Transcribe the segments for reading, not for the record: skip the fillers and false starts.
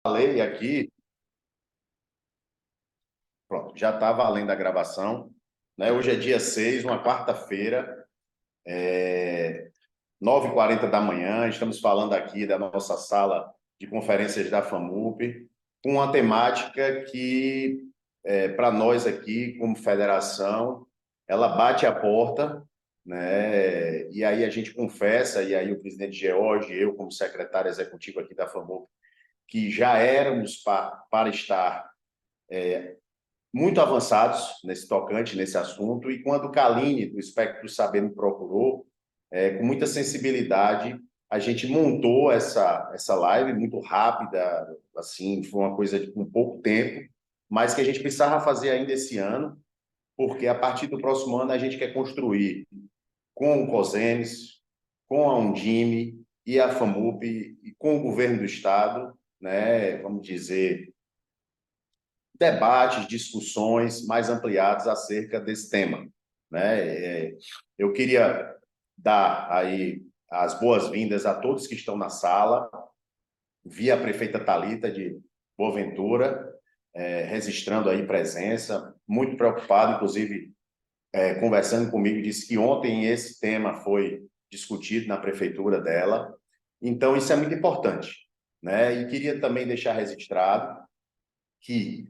Falei aqui, pronto, já está valendo a gravação, né? Hoje é dia 6, uma quarta-feira, 9h40 da manhã, estamos falando aqui da nossa sala de conferências da FAMUP, com uma temática que, para nós aqui, como federação, ela bate a porta, né? E aí a gente confessa, e aí o presidente George, eu como secretário executivo aqui da FAMUP, que já éramos para estar muito avançados nesse tocante, nesse assunto, e quando o Kaline, do Espectro do Saber, me procurou, com muita sensibilidade, a gente montou essa live muito rápida, assim, foi uma coisa de um pouco tempo, mas que a gente precisava fazer ainda esse ano, porque a partir do próximo ano a gente quer construir com o COSENES, com a Undime e a FAMUP, e com o governo do Estado, né, vamos dizer, debates, discussões mais ampliadas acerca desse tema, né? Eu queria dar aí as boas-vindas a todos que estão na sala, via a prefeita Thalita de Boaventura, registrando aí presença, muito preocupado, inclusive, conversando comigo, disse que ontem esse tema foi discutido na prefeitura dela, então isso é muito importante, né? E queria também deixar registrado que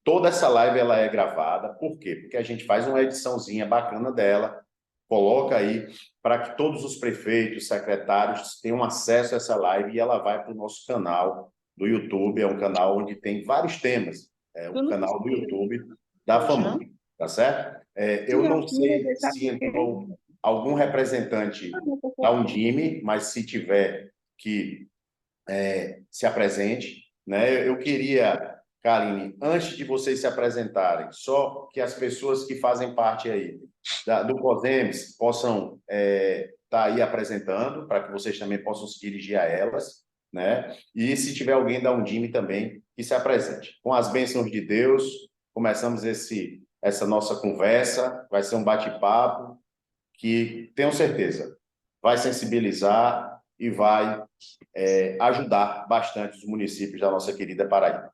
toda essa live ela é gravada. Por quê? Porque a gente faz uma ediçãozinha bacana dela, coloca aí para que todos os prefeitos, secretários tenham acesso a essa live, e ela vai para o nosso canal do YouTube. É um canal onde tem vários temas. É o canal do YouTube da FAMUP, tá certo? Eu não sei se entrou algum representante da Undime, mas se tiver, que se apresente, né? Eu queria, Kaline, antes de vocês se apresentarem, só que as pessoas que fazem parte aí do COSEMES possam estar aí apresentando, para que vocês também possam se dirigir a elas, né? E se tiver alguém da Undime também, que se apresente. Com as bênçãos de Deus, começamos essa nossa conversa, vai ser um bate-papo que, tenho certeza, vai sensibilizar e vai ajudar bastante os municípios da nossa querida Paraíba.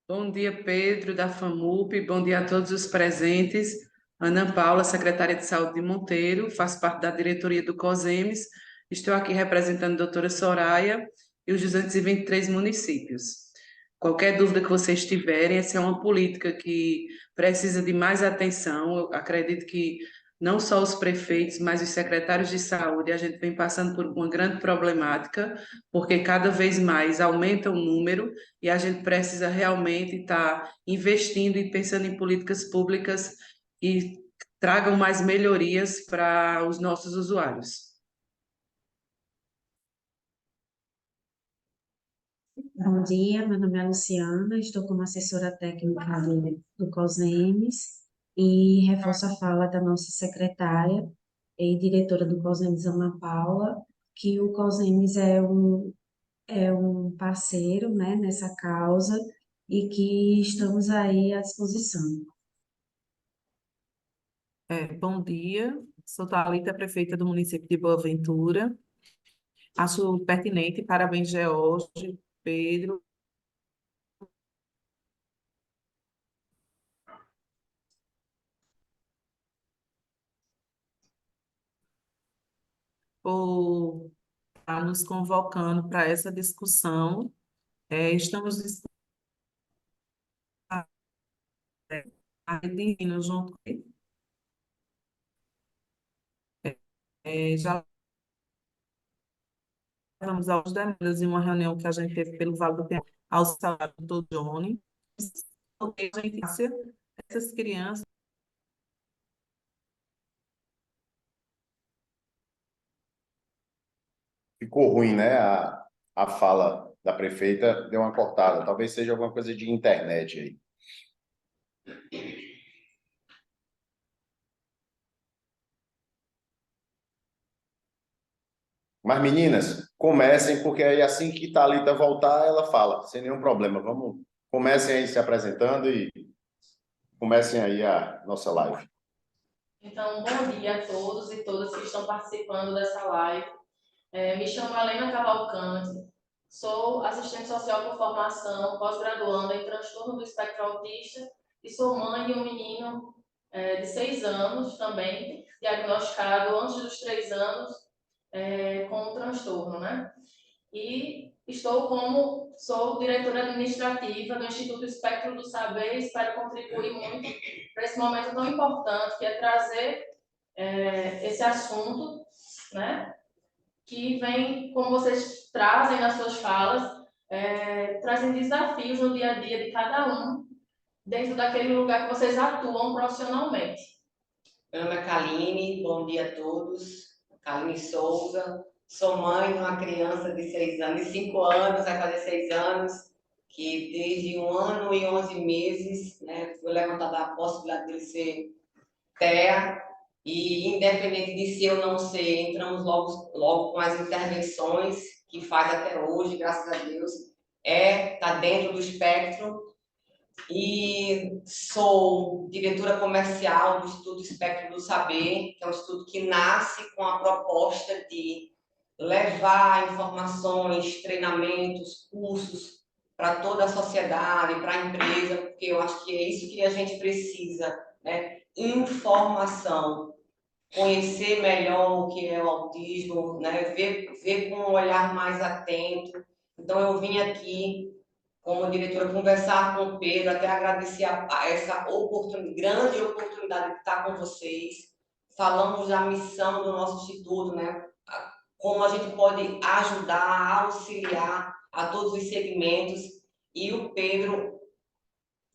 Bom dia, Pedro, da FAMUP. Bom dia a todos os presentes. Ana Paula, secretária de Saúde de Monteiro, faço parte da diretoria do COSEMES. Estou aqui representando a doutora Soraya e os 223 municípios. Qualquer dúvida que vocês tiverem, essa é uma política que precisa de mais atenção. Eu acredito que não só os prefeitos, mas os secretários de saúde, a gente vem passando por uma grande problemática, porque cada vez mais aumenta o número e a gente precisa realmente estar investindo e pensando em políticas públicas que tragam mais melhorias para os nossos usuários. Bom dia, meu nome é Luciana, estou como assessora técnica do COSEMES e reforço a fala da nossa secretária e diretora do COSEMES, Ana Paula, que o COSEMES é um parceiro, né, nessa causa e que estamos aí à disposição. Bom dia, sou Thalita, prefeita do município de Boa Ventura. Acho pertinente, parabéns, George, Pedro, por estar nos convocando para essa discussão. Estamos discutindo junto com ele. Já levamos aos demandas em uma reunião que a gente teve pelo Vale do Tempo ao salário do Johnny. A gente, essas crianças. Ficou ruim, né? A fala da prefeita deu uma cortada. Talvez seja alguma coisa de internet aí. Mas, meninas, comecem, porque aí assim que Thalita voltar, ela fala, sem nenhum problema. Comecem aí se apresentando e comecem aí a nossa live. Então, bom dia a todos e todas que estão participando dessa live. Me chamo Helena Cavalcante, sou assistente social por formação, pós-graduanda em transtorno do espectro autista e sou mãe de um menino de 6 anos também, diagnosticado antes dos 3 anos com o transtorno, né? E sou diretora administrativa do Instituto Espectro do Saber e espero contribuir muito para esse momento tão importante, que é trazer esse assunto, né? Que vem, como vocês trazem nas suas falas, trazem desafios no dia a dia de cada um, dentro daquele lugar que vocês atuam profissionalmente. Meu nome é Kaline, bom dia a todos. Kaline Souza, sou mãe de uma criança de 6 anos, de 5 anos, vai fazer 6 anos, que desde 1 ano e 11 meses, né, foi levantada a possibilidade de ele ser TEA, e independente de ser ou não ser, entramos logo com as intervenções que faz até hoje, graças a Deus, tá dentro do espectro. E sou diretora comercial do Instituto Espectro do Saber, que é um instituto que nasce com a proposta de levar informações, treinamentos, cursos para toda a sociedade, para a empresa, porque eu acho que é isso que a gente precisa, né? Informação, conhecer melhor o que é o autismo, né? Ver com um olhar mais atento. Então, eu vim aqui como diretora, conversar com o Pedro, até agradecer essa grande oportunidade de estar com vocês. Falamos da missão do nosso instituto, né? Como a gente pode ajudar, auxiliar a todos os segmentos. E o Pedro,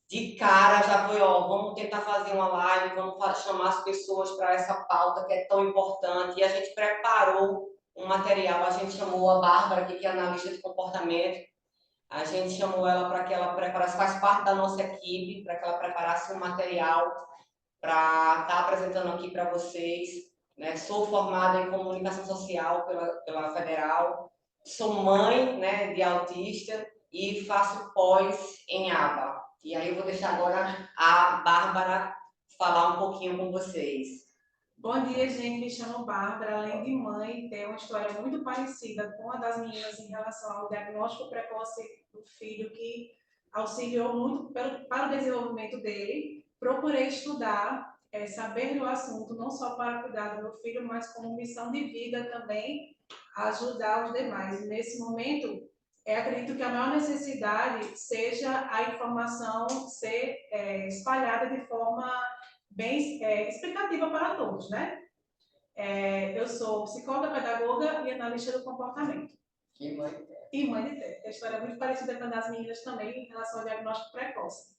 de cara, já foi, vamos tentar fazer uma live, vamos chamar as pessoas para essa pauta que é tão importante. E a gente preparou um material, a gente chamou a Bárbara, que é analista de comportamento. A gente chamou ela para que ela preparasse, faz parte da nossa equipe, para que ela preparasse um material para estar apresentando aqui para vocês. Né? Sou formada em comunicação social pela Federal, sou mãe, né, de autista e faço pós em ABA. E aí eu vou deixar agora a Bárbara falar um pouquinho com vocês. Bom dia, gente. Me chamo Bárbara. Além de mãe, tenho uma história muito parecida com a das meninas em relação ao diagnóstico precoce do filho, que auxiliou muito para o desenvolvimento dele. Procurei estudar, saber do assunto, não só para cuidar do meu filho, mas como missão de vida também, ajudar os demais. E nesse momento, acredito que a maior necessidade seja a informação ser espalhada de forma bem explicativa para todos, né? Eu sou psicóloga, pedagoga e analista do comportamento. E mãe de Té. E mãe de Té. A história é muito parecida com a das meninas também em relação ao diagnóstico precoce.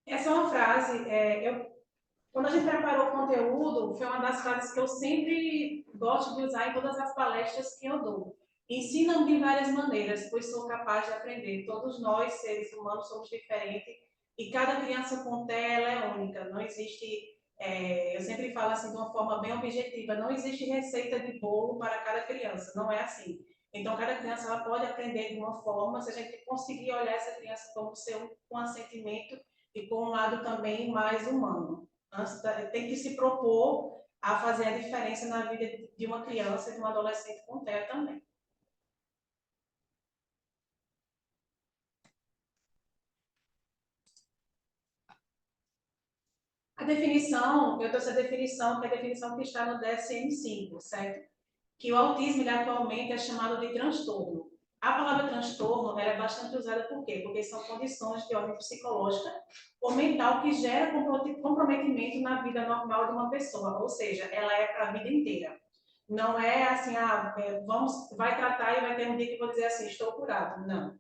Essa é uma frase, quando a gente preparou o conteúdo, foi uma das frases que eu sempre gosto de usar em todas as palestras que eu dou. Ensina-me de várias maneiras, pois sou capaz de aprender. Todos nós, seres humanos, somos diferentes e cada criança com TEA ela é única. Não existe, eu sempre falo assim de uma forma bem objetiva, não existe receita de bolo para cada criança, não é assim. Então, cada criança ela pode aprender de uma forma, se a gente conseguir olhar essa criança como ser com assentimento e com um lado também mais humano. Tem que se propor a fazer a diferença na vida de uma criança e de um adolescente com TEA também. A definição, eu trouxe a definição, que é a definição que está no DSM-5, certo? Que o autismo, ele atualmente é chamado de transtorno. A palavra transtorno, ela é bastante usada por quê? Porque são condições de ordem psicológica ou mental que geram comprometimento na vida normal de uma pessoa, ou seja, ela é para a vida inteira. Não é assim, vai tratar e vai ter um dia que vou dizer assim, estou curado. Não.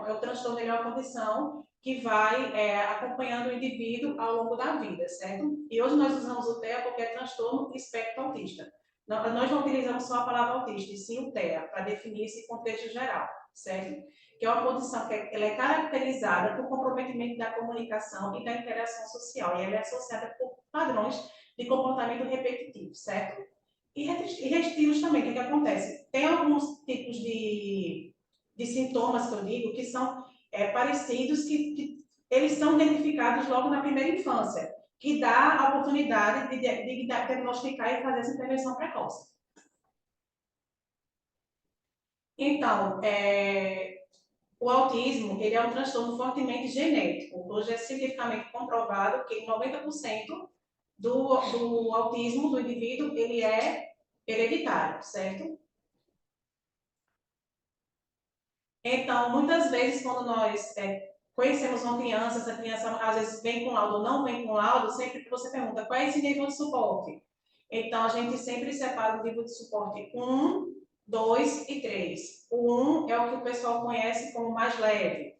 O transtorno é uma condição que vai acompanhando o indivíduo ao longo da vida, certo? E hoje nós usamos o TEA porque é transtorno espectro autista. Nós não utilizamos só a palavra autista, e sim o TEA, para definir esse contexto geral, certo? Que é uma condição que ela é caracterizada por comprometimento da comunicação e da interação social, e ela é associada por padrões de comportamento repetitivo, certo? E restritivos também, o que acontece? Tem alguns tipos de sintomas que eu digo que são parecidos, que eles são identificados logo na primeira infância, que dá a oportunidade de diagnosticar e fazer essa intervenção precoce. Então, o autismo, ele é um transtorno fortemente genético. Hoje é cientificamente comprovado que 90% do autismo do indivíduo, ele é hereditário, certo? Então, muitas vezes, quando nós conhecemos uma criança, essa criança às vezes vem com laudo ou não vem com laudo, sempre que você pergunta qual é esse nível de suporte. Então, a gente sempre separa o nível de suporte 1, 2 e 3. O 1 é o que o pessoal conhece como mais leve.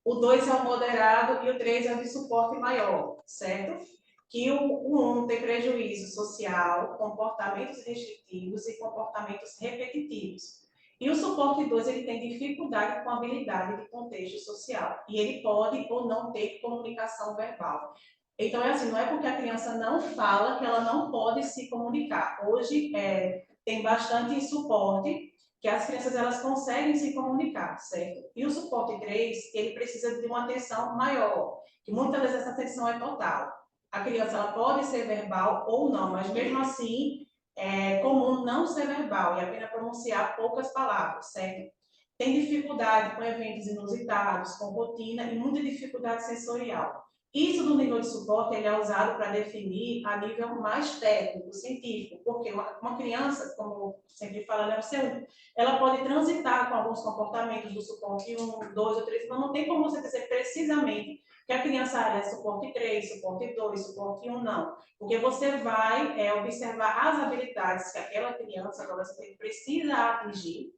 O 2 é o moderado e o 3 é o de suporte maior, certo? Que o 1 tem prejuízo social, comportamentos restritivos e comportamentos repetitivos. E o suporte 2, ele tem dificuldade com habilidade de contexto social. E ele pode ou não ter comunicação verbal. Então, é assim, não é porque a criança não fala que ela não pode se comunicar. Hoje, tem bastante suporte que as crianças elas conseguem se comunicar, certo? E o suporte 3, ele precisa de uma atenção maior, que muitas vezes essa atenção é total. A criança ela pode ser verbal ou não, mas mesmo assim é comum não ser verbal e apenas pronunciar poucas palavras, certo? Tem dificuldade com eventos inusitados, com rotina e muita dificuldade sensorial. Isso do nível de suporte ele é usado para definir a nível mais técnico, científico, porque uma criança, como sempre fala, né, ela pode transitar com alguns comportamentos do suporte 1, 2 ou 3, mas não tem como você dizer precisamente que a criança é suporte 3, suporte 2, suporte 1, não. Porque você vai observar as habilidades que aquela criança, adolescente, precisa atingir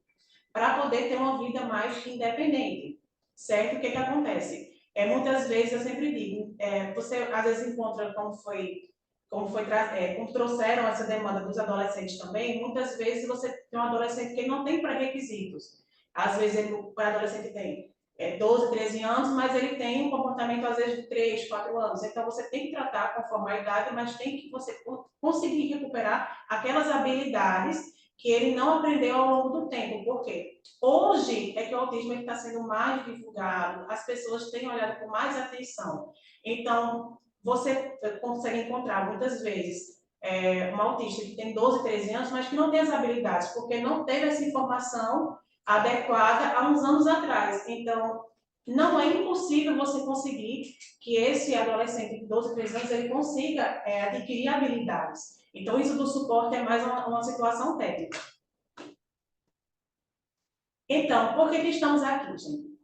para poder ter uma vida mais independente, certo? O que acontece? Muitas vezes, eu sempre digo, você às vezes encontra como trouxeram essa demanda dos adolescentes também, muitas vezes você tem um adolescente que não tem pré-requisitos. Às vezes o adolescente tem 12, 13 anos, mas ele tem um comportamento, às vezes, de 3, 4 anos. Então, você tem que tratar conforme a idade, mas tem que você conseguir recuperar aquelas habilidades que ele não aprendeu ao longo do tempo. Por quê? Hoje é que o autismo está sendo mais divulgado, as pessoas têm olhado com mais atenção. Então, você consegue encontrar, muitas vezes, um autista que tem 12, 13 anos, mas que não tem as habilidades, porque não teve essa informação adequada há uns anos atrás. Então, não é impossível você conseguir que esse adolescente de 12, 13 anos ele consiga adquirir habilidades. Então, isso do suporte é mais uma situação técnica. Então, por que estamos aqui, gente?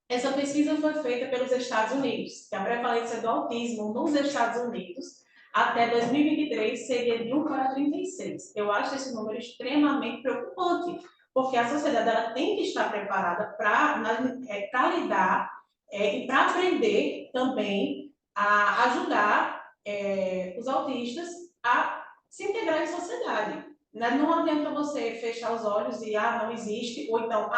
Essa pesquisa foi feita pelos Estados Unidos, que a prevalência do autismo nos Estados Unidos até 2023 seria de 1 para 36. Eu acho esse número extremamente preocupante, porque a sociedade ela tem que estar preparada para lidar e para aprender também a ajudar os autistas a se integrar em sociedade. Não adianta você fechar os olhos e não existe, ou então,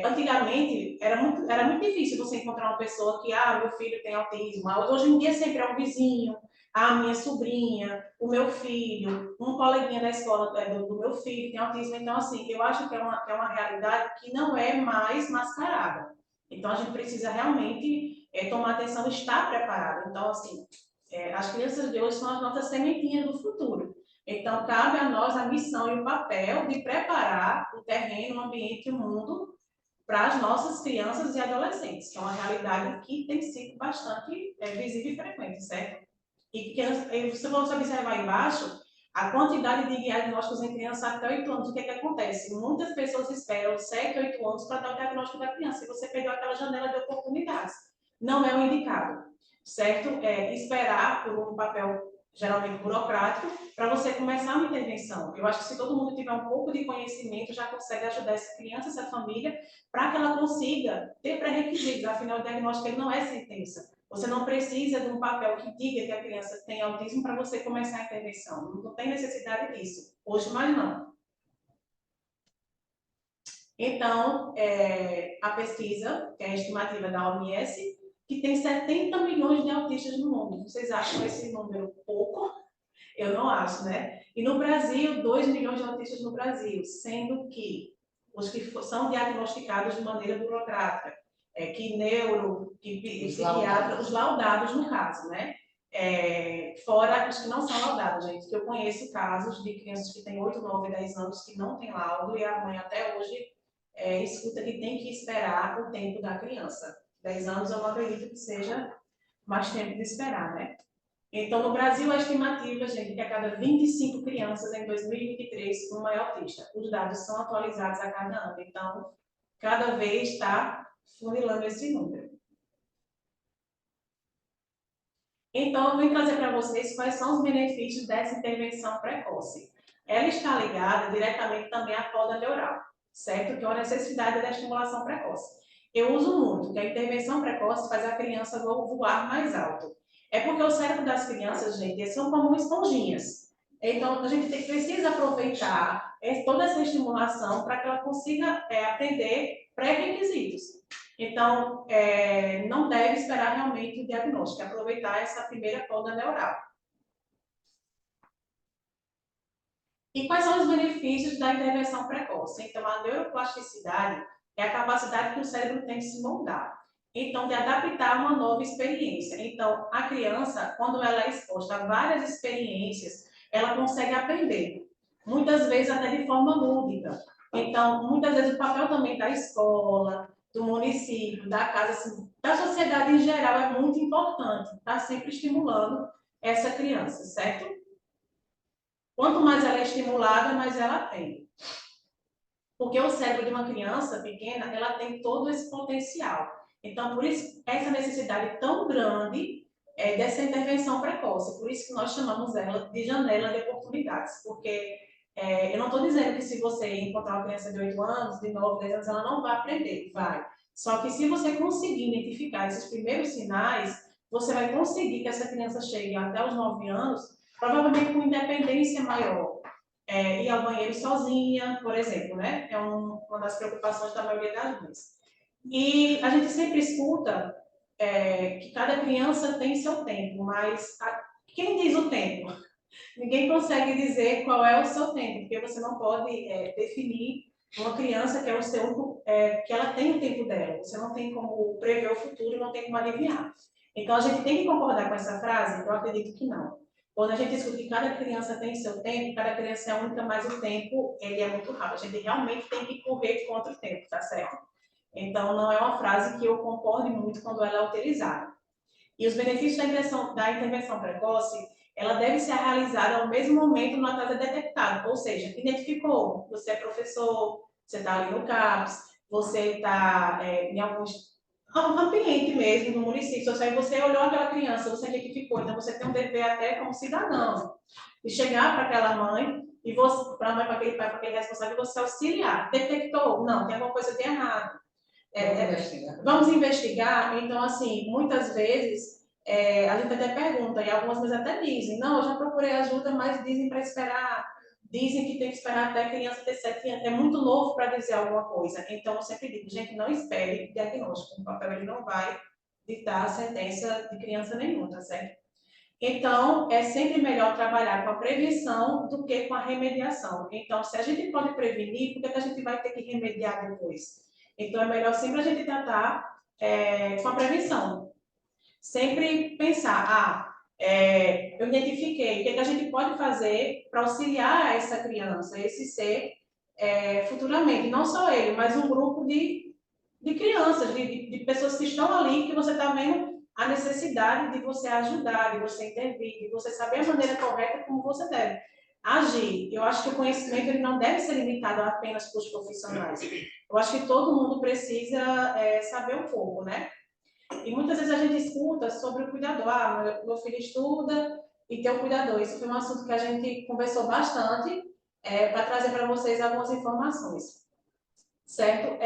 antigamente era muito difícil você encontrar uma pessoa que, meu filho tem autismo. Hoje em dia sempre é um vizinho, a minha sobrinha, o meu filho, um coleguinha da escola do meu filho tem autismo. Então, assim, eu acho que é uma realidade que não é mais mascarada. Então, a gente precisa realmente tomar atenção e estar preparado. Então, assim, as crianças de hoje são as nossas sementinhas do futuro. Então, cabe a nós a missão e o papel de preparar o terreno, o ambiente e o mundo para as nossas crianças e adolescentes, que é uma realidade que tem sido bastante visível e frequente, certo? E se você observar embaixo, a quantidade de diagnósticos em crianças até 8 anos, o que acontece? Muitas pessoas esperam 7, 8 anos para dar o diagnóstico da criança, e você perdeu aquela janela de oportunidades. Não é o indicado, certo? Esperar por um papel geralmente burocrático, para você começar uma intervenção. Eu acho que se todo mundo tiver um pouco de conhecimento, já consegue ajudar essa criança, essa família, para que ela consiga ter pré-requisitos. Afinal, o diagnóstico ele não é sentença. Você não precisa de um papel que diga que a criança tem autismo para você começar a intervenção. Não tem necessidade disso. Hoje, mais não. Então, a pesquisa, que é a estimativa da OMS, que tem 70 milhões de autistas no mundo. Vocês acham esse número pouco? Eu não acho, né? E no Brasil, 2 milhões de autistas no Brasil, sendo que os que são diagnosticados de maneira burocrática, que neuro, que psiquiatra, os laudados no caso, né? Fora os que não são laudados, gente, que eu conheço casos de crianças que têm 8, 9, 10 anos que não têm laudo e a mãe até hoje escuta que tem que esperar o tempo da criança. 10 anos eu não acredito que seja mais tempo de esperar, né? Então, no Brasil, a estimativa, gente, é que a cada 25 crianças em 2023, uma é autista. Os dados são atualizados a cada ano, então, cada vez está funilando esse número. Então, eu vou trazer para vocês quais são os benefícios dessa intervenção precoce. Ela está ligada diretamente também à poda neural, certo? Que é uma necessidade da estimulação precoce. Eu uso muito, que a intervenção precoce faz a criança voar mais alto. É porque o cérebro das crianças, gente, eles são como esponjinhas. Então, a gente precisa aproveitar toda essa estimulação para que ela consiga aprender pré-requisitos. Então, não deve esperar realmente o diagnóstico, aproveitar essa primeira poda neural. E quais são os benefícios da intervenção precoce? Então, a neuroplasticidade é a capacidade que o cérebro tem de se moldar. Então, de adaptar uma nova experiência. Então, a criança, quando ela é exposta a várias experiências, ela consegue aprender. Muitas vezes até de forma lúdica. Então, muitas vezes o papel também da escola, do município, da casa, assim, da sociedade em geral é muito importante. Está sempre estimulando essa criança, certo? Quanto mais ela é estimulada, mais ela tem. Porque o cérebro de uma criança pequena, ela tem todo esse potencial. Então, por isso, essa necessidade tão grande dessa intervenção precoce. Por isso que nós chamamos ela de janela de oportunidades. Porque eu não estou dizendo que se você encontrar uma criança de 8 anos, de 9, 10 anos, ela não vai aprender. Vai. Só que se você conseguir identificar esses primeiros sinais, você vai conseguir que essa criança chegue até os 9 anos, provavelmente com independência maior. Ir ao banheiro sozinha, por exemplo, né? É uma das preocupações da maioria das mães. E a gente sempre escuta que cada criança tem seu tempo, mas quem diz o tempo? Ninguém consegue dizer qual é o seu tempo, porque você não pode definir uma criança que é o seu, que ela tem o tempo dela. Você não tem como prever o futuro, não tem como adivinhar. Então, a gente tem que concordar com essa frase? Eu acredito que não. Quando a gente escuta que cada criança tem seu tempo, cada criança é única, mas o tempo ele é muito rápido. A gente realmente tem que correr contra o tempo, tá certo? Então, não é uma frase que eu concorde muito quando ela é utilizada. E os benefícios da intervenção precoce, ela deve ser realizada ao mesmo momento no atraso detectado. Ou seja, identificou, você é professor, você está ali no CAPS, você está em alguns ambiente mesmo, no município, você olhou aquela criança, você identificou, então você tem um dever até como cidadão, de chegar para aquela mãe, e você, para a mãe, para aquele pai, para aquele responsável, você auxiliar. Detectou? Não, tem alguma coisa de errado. Vamos investigar. Então, assim, muitas vezes, a gente até pergunta, e algumas vezes até dizem, não, eu já procurei ajuda, mas dizem para esperar, dizem que tem que esperar até a criança ter 7 anos, é muito novo para dizer alguma coisa. Então, eu sempre digo, gente, não espere diagnóstico, o papel ele não vai ditar a sentença de criança nenhuma, tá certo? Então, é sempre melhor trabalhar com a prevenção do que com a remediação. Então, se a gente pode prevenir, por que a gente vai ter que remediar depois? Então, é melhor sempre a gente tratar com a prevenção. Sempre pensar, eu identifiquei, o que a gente pode fazer para auxiliar essa criança, esse ser, futuramente. Não só ele, mas um grupo de crianças, de pessoas que estão ali, que você está vendo a necessidade de você ajudar, de você intervir, de você saber a maneira correta como você deve agir. Eu acho que o conhecimento ele não deve ser limitado apenas para os profissionais. Eu acho que todo mundo precisa saber um pouco, né? E muitas vezes a gente escuta sobre o cuidador. Meu filho estuda e tem um cuidador. Isso foi um assunto que a gente conversou bastante para trazer para vocês algumas informações. Certo?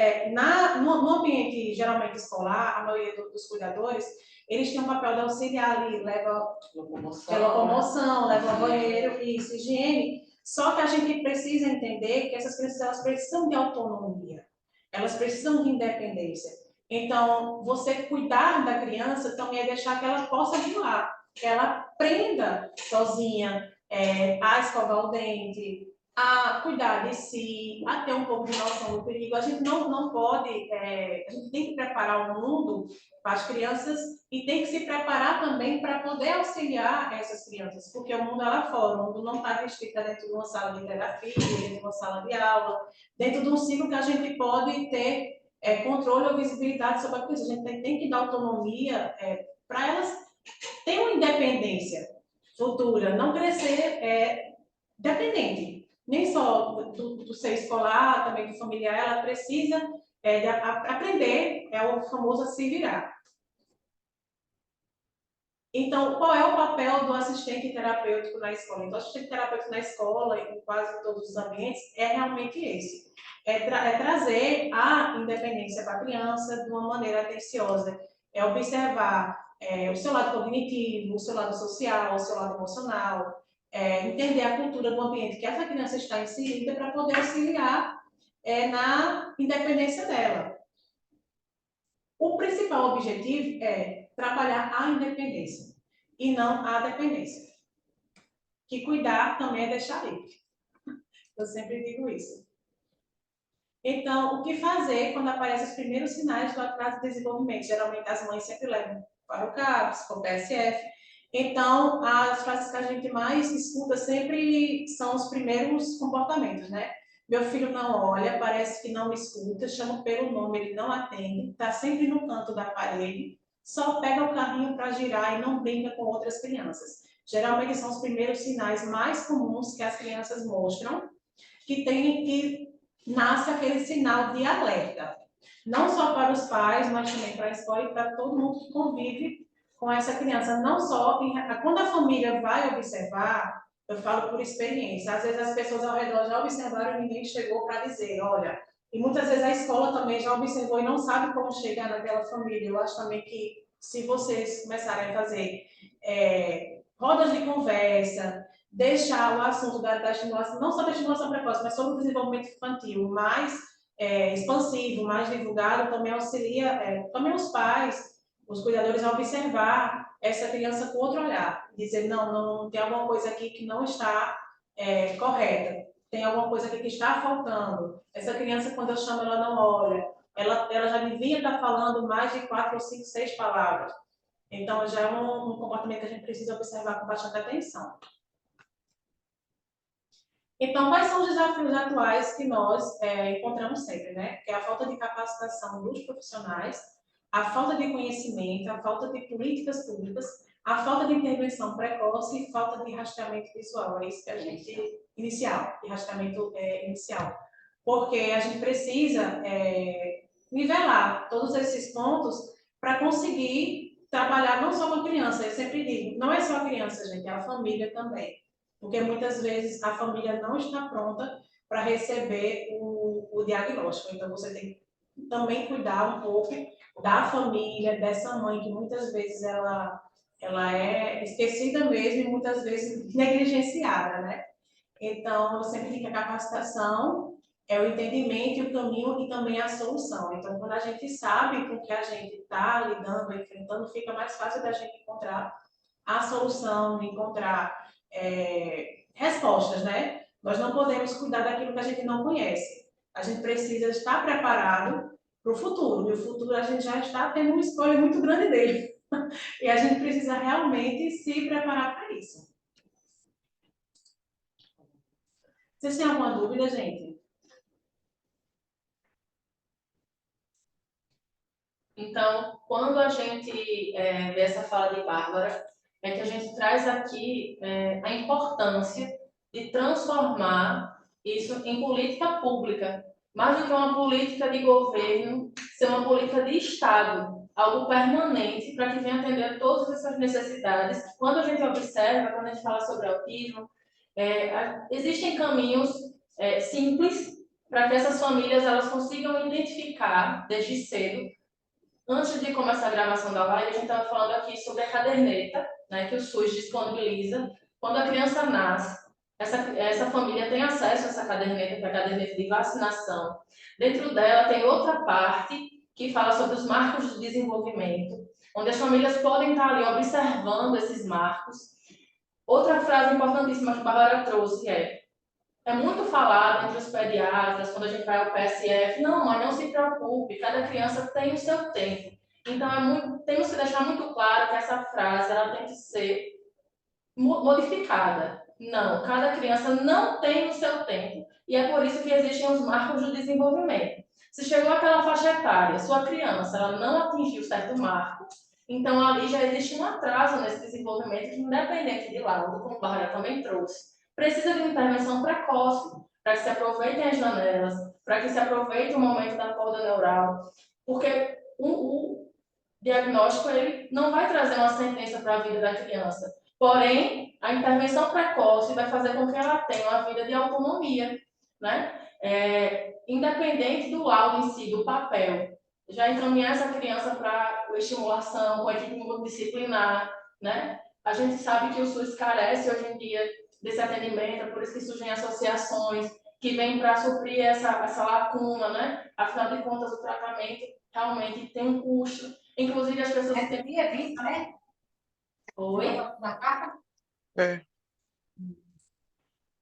No ambiente geralmente escolar, a maioria dos cuidadores, eles têm um papel de auxiliar ali, leva locomoção, leva banheiro, isso, higiene. Só que a gente precisa entender que essas crianças elas precisam de autonomia, elas precisam de independência. Então, você cuidar da criança também é deixar que ela possa voar, que ela aprenda sozinha, a escovar o dente, a cuidar de si, a ter um pouco de noção do perigo. A gente não pode, a gente tem que preparar o mundo para as crianças e tem que se preparar também para poder auxiliar essas crianças, porque o mundo é lá fora, o mundo não está restrito dentro de uma sala de terapia, dentro de uma sala de aula, dentro de um ciclo que a gente pode ter controle ou visibilidade sobre a criança. A gente tem que dar autonomia para elas terem uma independência futura, não crescer dependente, nem só do ser escolar, também do familiar, ela precisa de aprender, o famoso se virar. Então, qual é o papel do assistente terapêutico na escola? Então, o assistente terapêutico na escola, em quase todos os ambientes, é realmente esse. Trazer a independência para a criança de uma maneira atenciosa. É observar o seu lado cognitivo, o seu lado social, o seu lado emocional, entender a cultura do ambiente que essa criança está inserida para poder auxiliar na independência dela. O principal objetivo é trabalhar a independência e não a dependência. Que cuidar também é deixar livre. Eu sempre digo isso. Então, o que fazer quando aparecem os primeiros sinais do atraso de desenvolvimento? Geralmente as mães sempre levam para o CAPS, para o PSF. Então, as frases que a gente mais escuta sempre são os primeiros comportamentos, né? Meu filho não olha, parece que não me escuta, chamo pelo nome, ele não atende, está sempre no canto da parede, só pega o carrinho para girar e não brinca com outras crianças. Geralmente são os primeiros sinais mais comuns que as crianças mostram, que nasce aquele sinal de alerta. Não só para os pais, mas também para a escola e para todo mundo que convive com essa criança. Não só quando a família vai observar, eu falo por experiência, às vezes as pessoas ao redor já observaram e ninguém chegou para dizer, olha, e muitas vezes a escola também já observou e não sabe como chegar naquela família. Eu acho também que se vocês começarem a fazer rodas de conversa, deixar o assunto da estimulação, não só da estimulação precoce, mas sobre o desenvolvimento infantil mais expansivo, mais divulgado, também auxilia também os pais, os cuidadores a observar essa criança com outro olhar, dizer, não tem alguma coisa aqui que não está correta, tem alguma coisa aqui que está faltando. Essa criança, quando eu chamo, ela não olha, ela já devia estar falando mais de 4 ou 5, 6 palavras. Então, já é um comportamento que a gente precisa observar com bastante atenção. Então, quais são os desafios atuais que nós encontramos sempre, né? Que é a falta de capacitação dos profissionais, a falta de conhecimento, a falta de políticas públicas, a falta de intervenção precoce e falta de rastreamento visual. É isso que a gente... Inicial, de rastreamento inicial. Porque a gente precisa nivelar todos esses pontos para conseguir trabalhar não só com a criança. Eu sempre digo, não é só a criança, gente, é a família também. Porque muitas vezes a família não está pronta para receber o diagnóstico. Então, você tem que também cuidar um pouco da família, dessa mãe, que muitas vezes ela é esquecida mesmo e muitas vezes negligenciada, né? Então, eu sempre digo que a capacitação é o entendimento e o caminho e também a solução. Então, quando a gente sabe com o que a gente está lidando, enfrentando, fica mais fácil da gente encontrar a solução, encontrar respostas, né? Nós não podemos cuidar daquilo que a gente não conhece. A gente precisa estar preparado para o futuro. E o futuro a gente já está tendo uma escolha muito grande dele. E a gente precisa realmente se preparar para isso. Vocês têm alguma dúvida, gente? Então, quando a gente vê essa fala de Bárbara, é que a gente traz aqui a importância de transformar isso em política pública, mais do que uma política de governo, ser uma política de Estado, algo permanente para que venha atender todas essas necessidades. Quando a gente observa, quando a gente fala sobre autismo, existem caminhos simples para que essas famílias elas consigam identificar desde cedo. Antes de começar a gravação da live, a gente estava falando aqui sobre a caderneta, né, que o SUS disponibiliza. Quando a criança nasce, essa família tem acesso a essa caderneta, que é a caderneta de vacinação. Dentro dela tem outra parte que fala sobre os marcos de desenvolvimento, onde as famílias podem estar ali observando esses marcos. Outra frase importantíssima que a Bárbara trouxe é muito falado entre os pediatras, quando a gente vai ao PSF, não, mãe, não se preocupe, cada criança tem o seu tempo. Então, temos que deixar muito claro que essa frase ela tem que ser modificada. Não, cada criança não tem o seu tempo. E é por isso que existem os marcos do desenvolvimento. Se chegou aquela faixa etária, sua criança ela não atingiu certo marco, então ali já existe um atraso nesse desenvolvimento, que independente de laudo, como a Bárbara também trouxe, precisa de uma intervenção precoce, para que se aproveitem as janelas, para que se aproveite o momento da poda neural, porque o diagnóstico ele não vai trazer uma sentença para a vida da criança. Porém, a intervenção precoce vai fazer com que ela tenha uma vida de autonomia, né? Independente do laudo em si, do papel. Já encaminhar essa criança para estimulação, com a equipe multidisciplinar, né? A gente sabe que o SUS carece hoje em dia desse atendimento, é por isso que surgem associações que vêm para suprir essa lacuna, né? Afinal de contas, o tratamento realmente tem um custo. Inclusive, as pessoas têm... dia 20, né? Oi? Na carta?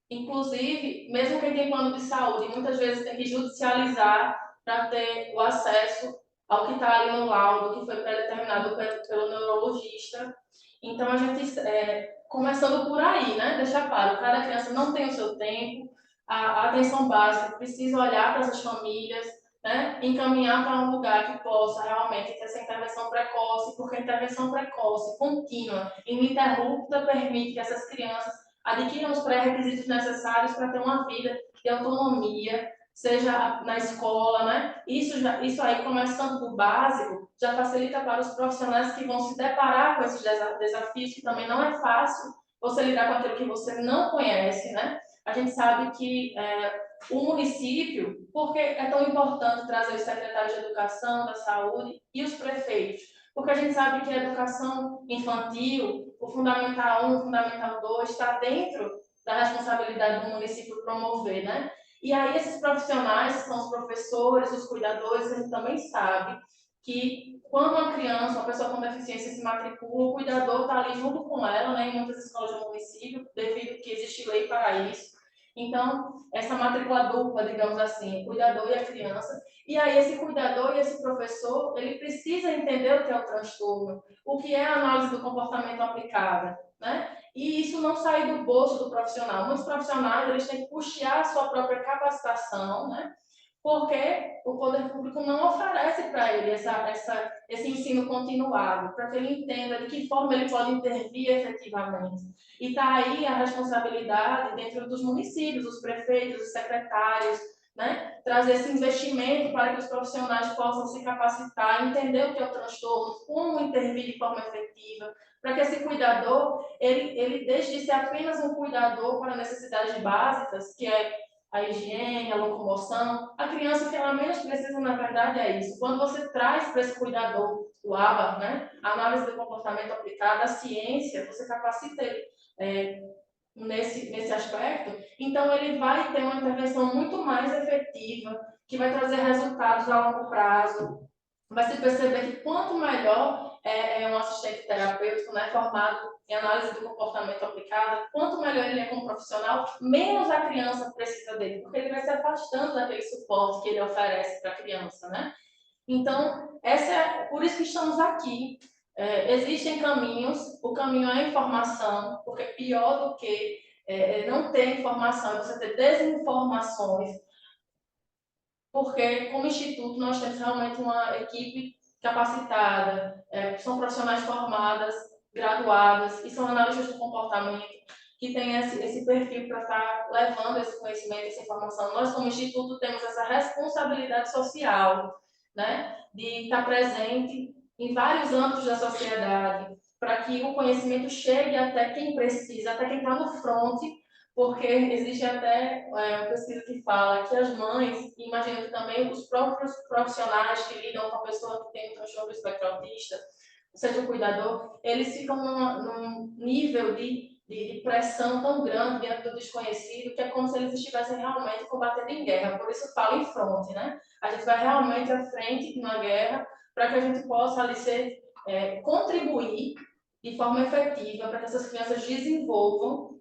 Inclusive, mesmo quem tem plano de saúde, muitas vezes tem que judicializar para ter o acesso ao que está ali no laudo, que foi predeterminado pelo neurologista. Então, a gente, começando por aí, né? Deixar claro, cada criança não tem o seu tempo, a atenção básica precisa olhar para essas famílias, né? Encaminhar para um lugar que possa realmente ter essa intervenção precoce, porque a intervenção precoce, contínua, ininterrupta, permite que essas crianças adquiram os pré-requisitos necessários para ter uma vida de autonomia, seja na escola, né? Isso aí, começando do básico, já facilita para os profissionais que vão se deparar com esses desafios, que também não é fácil você lidar com aquilo que você não conhece, né? A gente sabe que o município, porque é tão importante trazer os secretários de educação, da saúde e os prefeitos, porque a gente sabe que a educação infantil, o Fundamental 1, o Fundamental 2, está dentro da responsabilidade do município promover, né? E aí esses profissionais, que são os professores, os cuidadores, a gente também sabe que quando uma criança, uma pessoa com deficiência se matricula, o cuidador está ali junto com ela, né, em muitas escolas do município, devido que existe lei para isso. Então, essa matrícula dupla, digamos assim, o cuidador e a criança. E aí, esse cuidador e esse professor, ele precisa entender o que é o transtorno, o que é a análise do comportamento aplicada, né? E isso não sai do bolso do profissional. Muitos profissionais, eles têm que custear a sua própria capacitação, né? Porque o poder público não oferece para ele esse ensino continuado, para que ele entenda de que forma ele pode intervir efetivamente. E está aí a responsabilidade dentro dos municípios, os prefeitos, os secretários, né? Trazer esse investimento para que os profissionais possam se capacitar, entender o que é o transtorno, como intervir de forma efetiva, para que esse cuidador, ele deixe de ser apenas um cuidador para necessidades básicas, que é a higiene, a locomoção. A criança, o que ela menos precisa, na verdade, é isso. Quando você traz para esse cuidador o ABA, né? A análise do comportamento aplicada, a ciência, você capacita ele nesse aspecto, então ele vai ter uma intervenção muito mais efetiva, que vai trazer resultados a longo prazo. Vai se perceber que quanto melhor um assistente terapêutico, né, formado em análise do comportamento aplicada, quanto melhor ele é como profissional, menos a criança precisa dele, porque ele vai se afastando daquele suporte que ele oferece para a criança, né? Então, por isso que estamos aqui. Existem caminhos, o caminho é a informação, porque pior do que não ter informação é você ter desinformações, porque, como instituto, nós temos realmente uma equipe capacitada, são profissionais formadas, graduadas, e são analistas do comportamento, que têm esse perfil para estar levando esse conhecimento, essa informação. Nós, como instituto, temos essa responsabilidade social, né, de estar presente em vários âmbitos da sociedade, para que o conhecimento chegue até quem precisa, até quem está no fronte, porque existe até uma pesquisa que fala que as mães, e imagino que também os próprios profissionais que lidam com a pessoa que tem um transtorno do espectro autista, seja o cuidador, eles ficam num nível de pressão tão grande diante do desconhecido, que é como se eles estivessem realmente combatendo em guerra. Por isso falo em fronte, né? A gente vai realmente à frente na guerra, para que a gente possa ali contribuir de forma efetiva para que essas crianças desenvolvam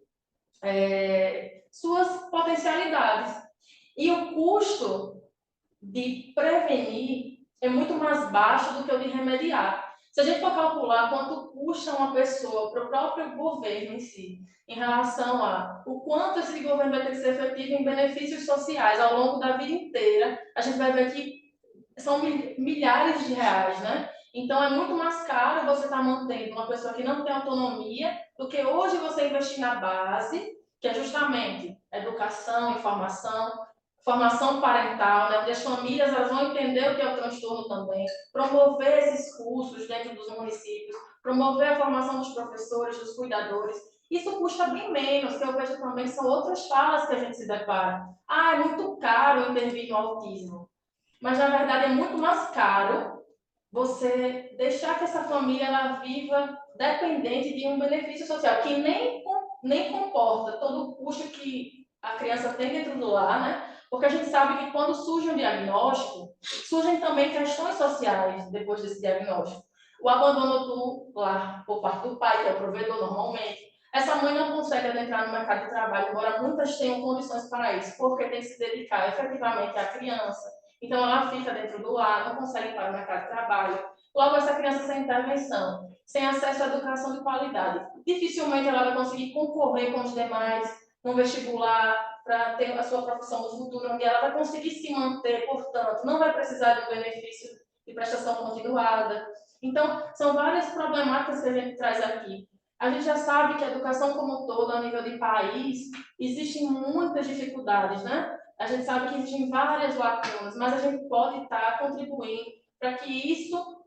suas potencialidades. E o custo de prevenir é muito mais baixo do que o de remediar. Se a gente for calcular quanto custa uma pessoa para o próprio governo em si, em relação a o quanto esse governo vai ter que ser efetivo em benefícios sociais ao longo da vida inteira, a gente vai ver que são milhares de reais, né? Então, é muito mais caro você estar mantendo uma pessoa que não tem autonomia do que hoje você investir na base, que é justamente educação, informação, formação parental, né? Onde as famílias elas vão entender o que é o transtorno também, promover esses cursos dentro dos municípios, promover a formação dos professores, dos cuidadores. Isso custa bem menos, que eu vejo também são outras falas que a gente se depara. Ah, é muito caro intervir no autismo. Mas, na verdade, é muito mais caro você deixar que essa família ela viva dependente de um benefício social, que nem comporta todo o custo que a criança tem dentro do lar, né? Porque a gente sabe que quando surge um diagnóstico, surgem também questões sociais depois desse diagnóstico. O abandono do lar por parte do pai, que é o provedor normalmente. Essa mãe não consegue adentrar no mercado de trabalho, embora muitas tenham condições para isso, porque tem que se dedicar efetivamente à criança. Então, ela fica dentro do lar, não consegue ir para o mercado de trabalho. Logo, essa criança sem intervenção, sem acesso à educação de qualidade, dificilmente ela vai conseguir concorrer com os demais no vestibular para ter a sua profissão no futuro, onde ela vai conseguir se manter, portanto, não vai precisar de um benefício de prestação continuada. Então, são várias problemáticas que a gente traz aqui. A gente já sabe que a educação como um todo, a nível de país, existem muitas dificuldades, né? A gente sabe que existem várias lacunas, mas a gente pode estar contribuindo para que isso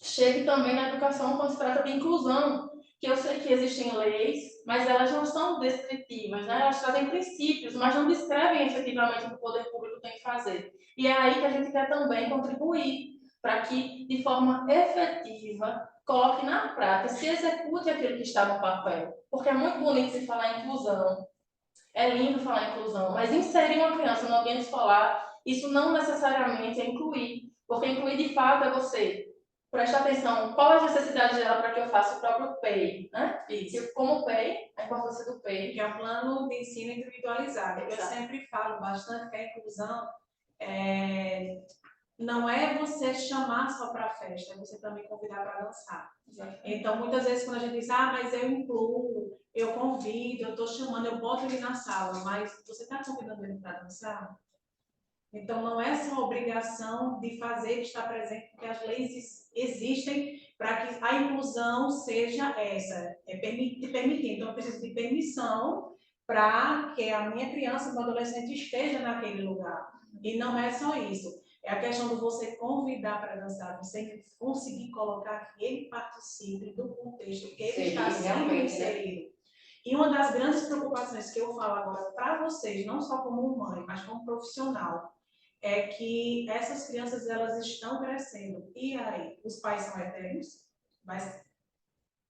chegue também na educação quando se trata de inclusão, que eu sei que existem leis, mas elas não são descritivas, né? Elas trazem princípios, mas não descrevem efetivamente o que o poder público tem que fazer. E é aí que a gente quer também contribuir, para que, de forma efetiva, coloque na prática, se execute aquilo que está no papel. Porque é muito bonito se falar em inclusão, é lindo falar em inclusão, mas inserir uma criança no ambiente escolar, isso não necessariamente é incluir, porque incluir de fato é você prestar atenção qual é a necessidade dela para que eu faça o próprio PEI, né? Isso. Como PEI, a importância do PEI. Que é o plano de ensino individualizado. Exato. Eu sempre falo bastante que a inclusão não é você chamar só para a festa, é você também convidar para dançar. Exatamente. Então, muitas vezes, quando a gente diz, mas eu incluo, eu convido, eu estou chamando, eu boto ele na sala, mas você está convidando ele para dançar? Então, não é só obrigação de fazer, de estar presente, porque as leis existem para que a inclusão seja essa, permitir. Então, eu preciso de permissão para que a minha criança, meu adolescente, esteja naquele lugar. E não é só isso. É a questão de você convidar para dançar, você conseguir colocar que ele participe do contexto, que ele está sendo inserido. E uma das grandes preocupações que eu falo agora para vocês, não só como mãe, mas como profissional, é que essas crianças elas estão crescendo. E aí, os pais são eternos, mas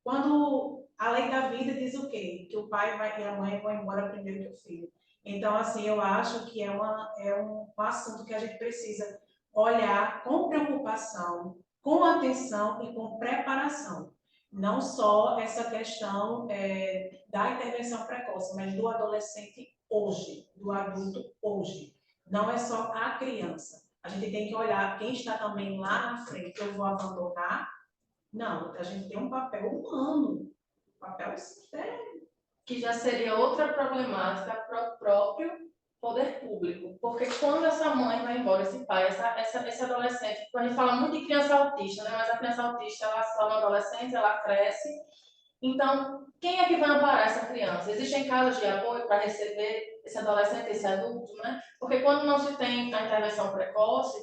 quando a lei da vida diz o quê? Que o pai e a mãe vão embora primeiro que o filho. Então, assim, eu acho que é um assunto que a gente precisa olhar com preocupação, com atenção e com preparação. Não só essa questão da intervenção precoce, mas do adolescente hoje, do adulto hoje. Não é só a criança. A gente tem que olhar quem está também lá na frente. Eu vou abandonar? Não, a gente tem um papel humano, um papel sério. Que já seria outra problemática para o próprio poder público. Porque quando essa mãe vai embora, esse pai, esse adolescente, a gente fala muito de criança autista, né? Mas a criança autista, ela se torna adolescente, ela cresce. Então, quem é que vai amparar essa criança? Existem casos de apoio para receber esse adolescente, esse adulto, né? Porque quando não se tem a intervenção precoce,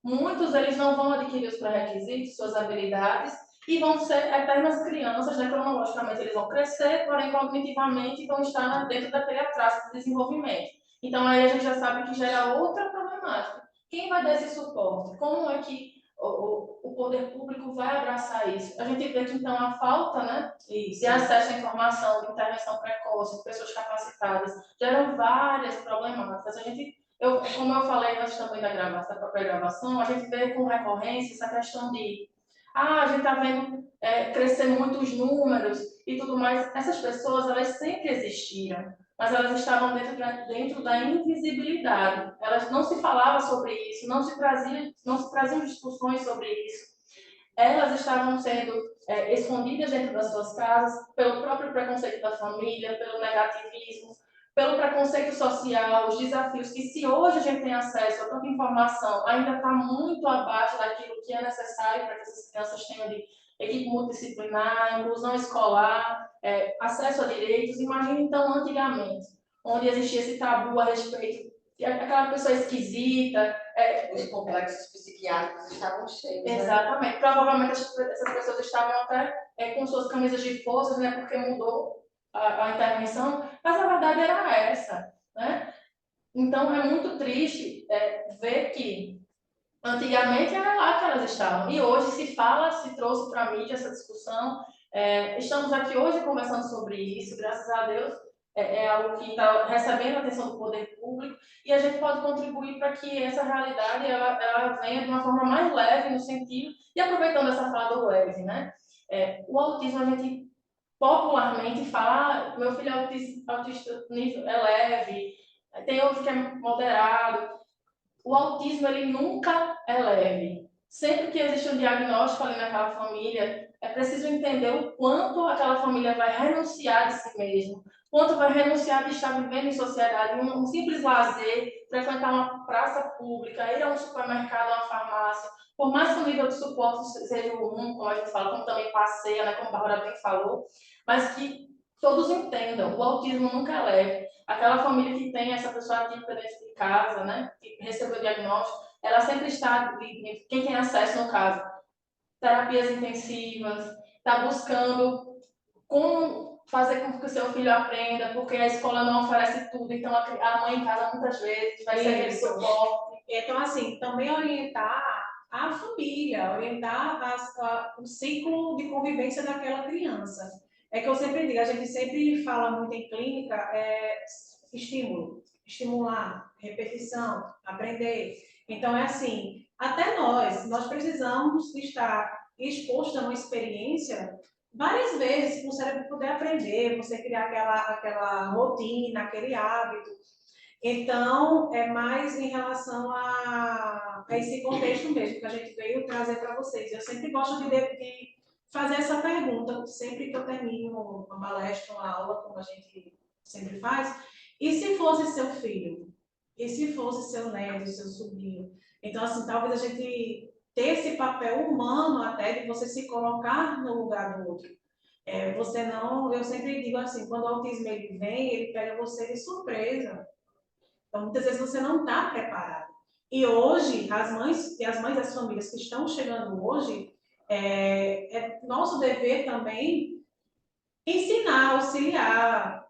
muitos eles não vão adquirir os pré-requisitos, suas habilidades, e vão ser eternas crianças, né? Cronologicamente eles vão crescer, porém cognitivamente vão estar dentro daquele atraso de desenvolvimento. Então, aí a gente já sabe que gera outra problemática. Quem vai dar esse suporte? Como é que o poder público vai abraçar isso? A gente vê que, então, a falta, né, de acesso à informação, de intervenção precoce, de pessoas capacitadas, geram várias problemáticas. Como eu falei antes também da própria gravação, a gente vê com recorrência essa questão de a gente está vendo crescer muito os números e tudo mais. Essas pessoas, elas sempre existiram, mas elas estavam dentro da invisibilidade. Elas não se falava sobre isso, não se traziam discussões sobre isso. Elas estavam sendo escondidas dentro das suas casas pelo próprio preconceito da família, pelo negativismo, pelo preconceito social, os desafios que, se hoje a gente tem acesso a tanta informação, ainda está muito abaixo daquilo que é necessário para que essas crianças tenham de equipe multidisciplinar, inclusão escolar, acesso a direitos. Imagina, então, antigamente, onde existia esse tabu a respeito de aquela pessoa esquisita. Os complexos psiquiátricos estavam cheios, né? Exatamente. Provavelmente essas pessoas estavam até com suas camisas de forças, né, porque mudou a intervenção, mas a verdade era essa, né? Então, é muito triste ver que antigamente era lá que elas estavam, e hoje se fala, se trouxe para a mídia essa discussão. Estamos aqui hoje conversando sobre isso, graças a Deus, é algo que está recebendo a atenção do poder público, e a gente pode contribuir para que essa realidade ela venha de uma forma mais leve, no sentido, e aproveitando essa fala do Wesley, né? O autismo, a gente popularmente fala, meu filho é autista nível leve, tem outro que é moderado. O autismo, ele nunca é leve. Sempre que existe um diagnóstico ali naquela família, é preciso entender o quanto aquela família vai renunciar de si mesmo, quanto vai renunciar de estar vivendo em sociedade, um simples lazer, frequentar uma praça pública, ir a um supermercado, a uma farmácia, por mais que o nível de suporte seja como a gente fala, como também passeia, né, como a Bárbara bem falou, mas que todos entendam, o autismo nunca é leve. Aquela família que tem essa pessoa atípica dentro de casa, né, que recebeu o diagnóstico, ela sempre está, quem tem acesso, no caso, terapias intensivas, está buscando como fazer com que o seu filho aprenda, porque a escola não oferece tudo, então a mãe em casa muitas vezes vai ser aquele suporte. Então, assim, também orientar a família, orientar o ciclo de convivência daquela criança. É que eu sempre digo, a gente sempre fala muito em clínica, estímulo, estimular, repetição, aprender. Então, é assim, até nós precisamos estar expostos a uma experiência várias vezes para o cérebro poder aprender, você criar aquela rotina, aquele hábito. Então, é mais em relação a esse contexto mesmo que a gente veio trazer para vocês. Eu sempre gosto de fazer essa pergunta, sempre que eu termino uma palestra, uma aula, como a gente sempre faz. E se fosse seu filho? E se fosse seu neto, seu sobrinho? Então, assim, talvez a gente ter esse papel humano até de você se colocar no lugar do outro. Você não, eu sempre digo assim, quando o autismo ele vem, ele pega você de surpresa. Então, muitas vezes você não está preparado. E hoje, as mães das famílias que estão chegando hoje, é nosso dever também ensinar, auxiliar,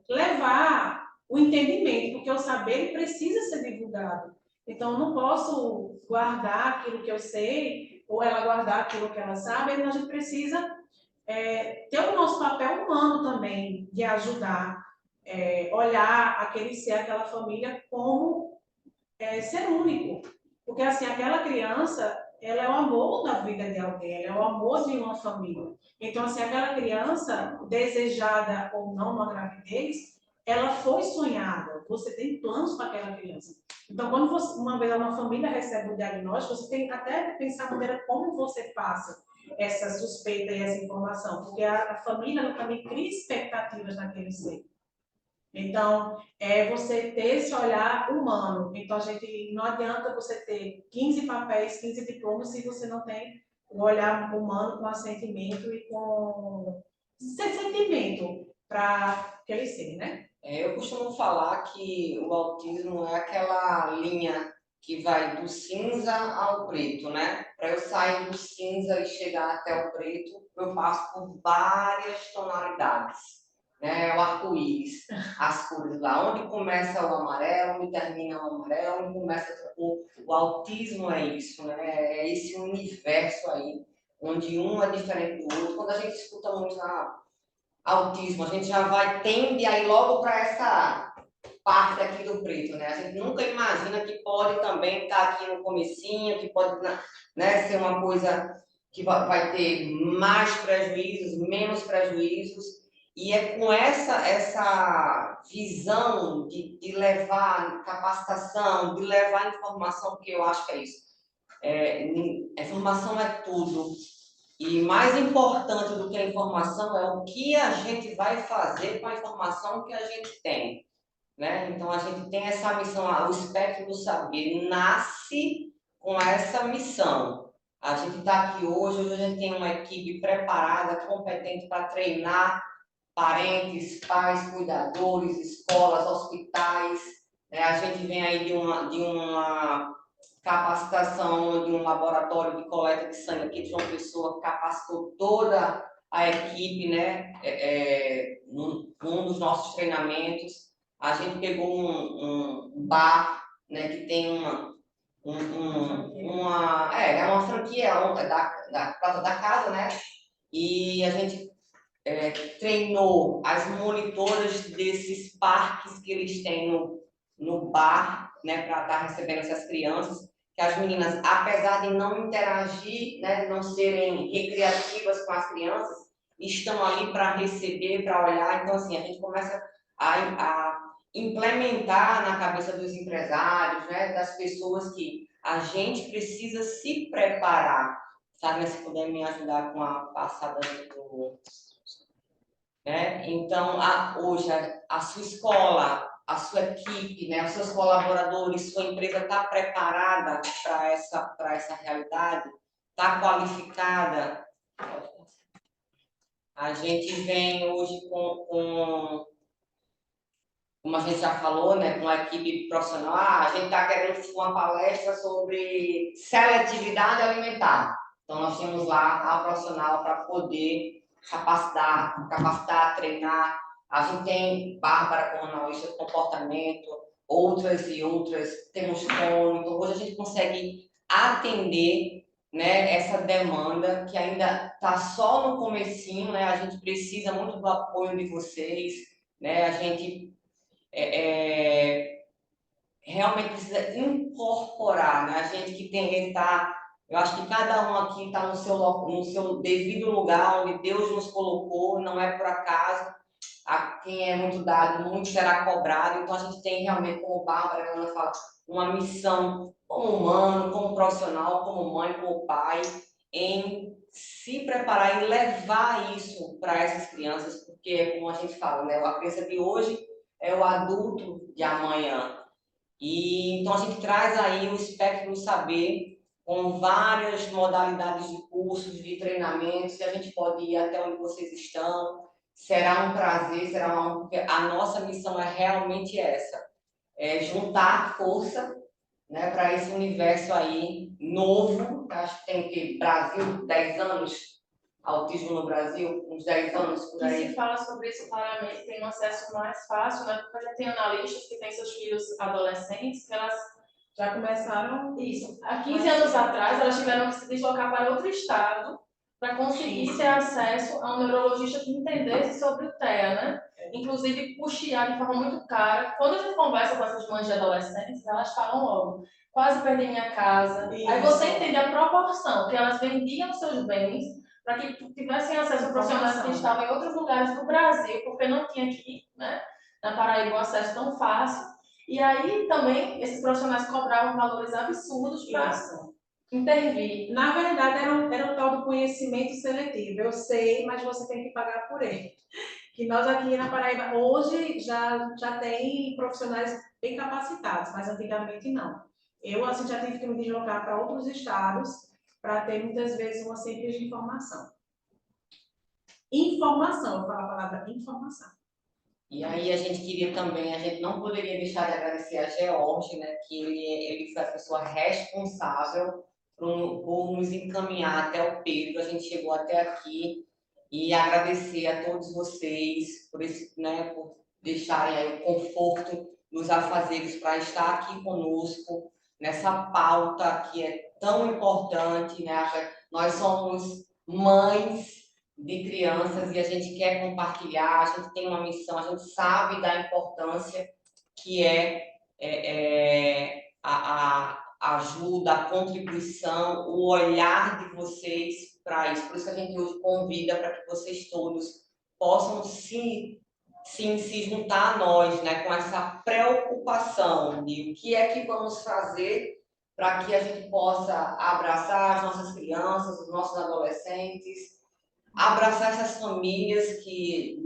levar o entendimento, porque o saber precisa ser divulgado. Então, eu não posso guardar aquilo que eu sei, ou ela guardar aquilo que ela sabe, a gente precisa ter o nosso papel humano também, de ajudar, olhar aquele ser, aquela família como ser único. Porque, assim, aquela criança, ela é o amor da vida de alguém, ela é o amor de uma família. Então, assim, aquela criança, desejada ou não na gravidez, ela foi sonhada. Você tem planos para aquela criança. Então, quando uma vez uma família recebe o diagnóstico, você tem até que pensar a maneira como você passa essa suspeita e essa informação, porque a família também cria expectativas naquele ser. Então, você ter esse olhar humano. Então, não adianta você ter 15 papéis, 15 diplomas, se você não tem o olhar humano com assentimento e com sentimento para aquele ser, né? Eu costumo falar que o autismo é aquela linha que vai do cinza ao preto, né? Para eu sair do cinza e chegar até o preto, eu passo por várias tonalidades, né? O arco-íris, as cores lá, onde começa o amarelo, onde termina o amarelo, onde começa o autismo é isso, né? É esse universo aí, onde um é diferente do outro. Quando a gente escuta muito autismo, a gente já tende a ir logo para essa parte aqui do preto, né? A gente nunca imagina que pode também estar aqui no comecinho, que pode, né, ser uma coisa que vai ter mais prejuízos, menos prejuízos, e é com essa visão de levar capacitação, de levar informação, que eu acho que é isso. Informação é tudo. E mais importante do que a informação é o que a gente vai fazer com a informação que a gente tem, né? Então, a gente tem essa missão, o Espectro do Saber nasce com essa missão. A gente está aqui hoje a gente tem uma equipe preparada, competente para treinar parentes, pais, cuidadores, escolas, hospitais, né? A gente vem aí de uma capacitação de um laboratório de coleta de sangue aqui de João Pessoa, que capacitou toda a equipe, né? Num dos nossos treinamentos. A gente pegou um bar, né, que tem uma franquia da casa, né? E a gente treinou as monitoras desses parques que eles têm no bar, né, para estar recebendo essas crianças, que as meninas, apesar de não interagir, né, não serem recreativas com as crianças, estão ali para receber, para olhar. Então, assim, a gente começa a implementar na cabeça dos empresários, né, das pessoas, que a gente precisa se preparar. Sabe, se puder me ajudar com a passada do... Né? Então, hoje, a sua escola, a sua equipe, né, os seus colaboradores, sua empresa está preparada para essa realidade? Está qualificada? A gente vem hoje como a gente já falou, né, com a equipe profissional, a gente está querendo uma palestra sobre seletividade alimentar. Então, nós temos lá a profissional para poder capacitar, treinar. A gente tem Bárbara como analista de comportamento, outras e outras, temos Tony. Então, hoje a gente consegue atender, né, essa demanda que ainda está só no comecinho, né? A gente precisa muito do apoio de vocês, né? A gente realmente precisa incorporar, né? A gente que está, eu acho que cada um aqui está no seu devido lugar, onde Deus nos colocou, não é por acaso. A quem é muito dado, muito será cobrado. Então, a gente tem realmente, como Bárbara, ela fala, uma missão como humano, como profissional, como mãe, como pai, em se preparar e levar isso para essas crianças, porque, como a gente fala, né, a criança de hoje é o adulto de amanhã. E então a gente traz aí o Espectro do Saber com várias modalidades de cursos, de treinamentos, que a gente pode ir até onde vocês estão. Será um prazer, porque a nossa missão é realmente essa, juntar força, né, para esse universo aí novo. Acho que tem que Brasil, 10 anos, autismo no Brasil, uns 10 anos por E aí. se fala sobre isso claramente, tem um acesso mais fácil, né? Porque já tem analistas que têm seus filhos adolescentes, que elas Já começaram isso. Há 15 anos atrás, elas tiveram que se deslocar para outro estado para conseguir ter acesso a um neurologista que entendesse sobre o TEA, né? Inclusive, custear de forma muito cara. Quando a gente conversa com essas mães de adolescentes, elas falam logo, quase perdi minha casa. Isso. Aí você entende a proporção, que elas vendiam seus bens para que tivessem acesso a profissionais que estavam em outros lugares do Brasil, porque não tinha aqui, né, na Paraíba, um acesso tão fácil. E aí também esses profissionais cobravam valores absurdos para intervir. Na verdade, era o tal do conhecimento seletivo. Eu sei, mas você tem que pagar por ele. Que nós aqui na Paraíba, hoje, já tem profissionais bem capacitados, mas antigamente não. Eu, assim, já tive que me deslocar para outros estados para ter, muitas vezes, uma simples informação. Informação, eu falo a palavra informação. E aí a gente queria também, a gente não poderia deixar de agradecer a George, né, que ele foi a pessoa responsável por nos encaminhar até o Pedro. A gente chegou até aqui, e agradecer a todos vocês por esse, né, por deixarem aí o conforto dos afazeres para estar aqui conosco nessa pauta que é tão importante, né? Nós somos mães de crianças e a gente quer compartilhar, a gente tem uma missão, a gente sabe da importância que a ajuda, a contribuição, o olhar de vocês para isso. Por isso que a gente hoje convida para que vocês todos possam se juntar a nós, né, com essa preocupação de o que é que vamos fazer para que a gente possa abraçar as nossas crianças, os nossos adolescentes, abraçar essas famílias que,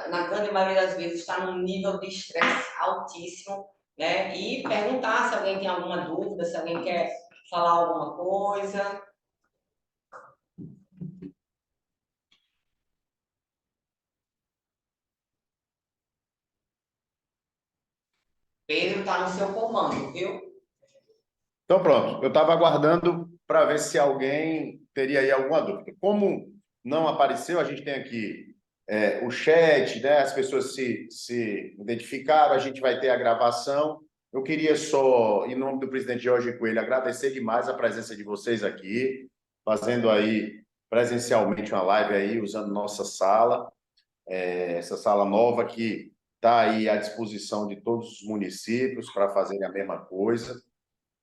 na grande maioria das vezes, está num nível de estresse altíssimo, né? E perguntar se alguém tem alguma dúvida, se alguém quer falar alguma coisa. Pedro está no seu comando, viu? Então, pronto. Eu estava aguardando para ver se alguém teria aí alguma dúvida. Como não apareceu, a gente tem aqui o chat, né? As pessoas se identificaram, a gente vai ter a gravação. Eu queria só, em nome do presidente Jorge Coelho, agradecer demais a presença de vocês aqui, fazendo aí presencialmente uma live aí, usando nossa sala, essa sala nova que está aí à disposição de todos os municípios para fazerem a mesma coisa.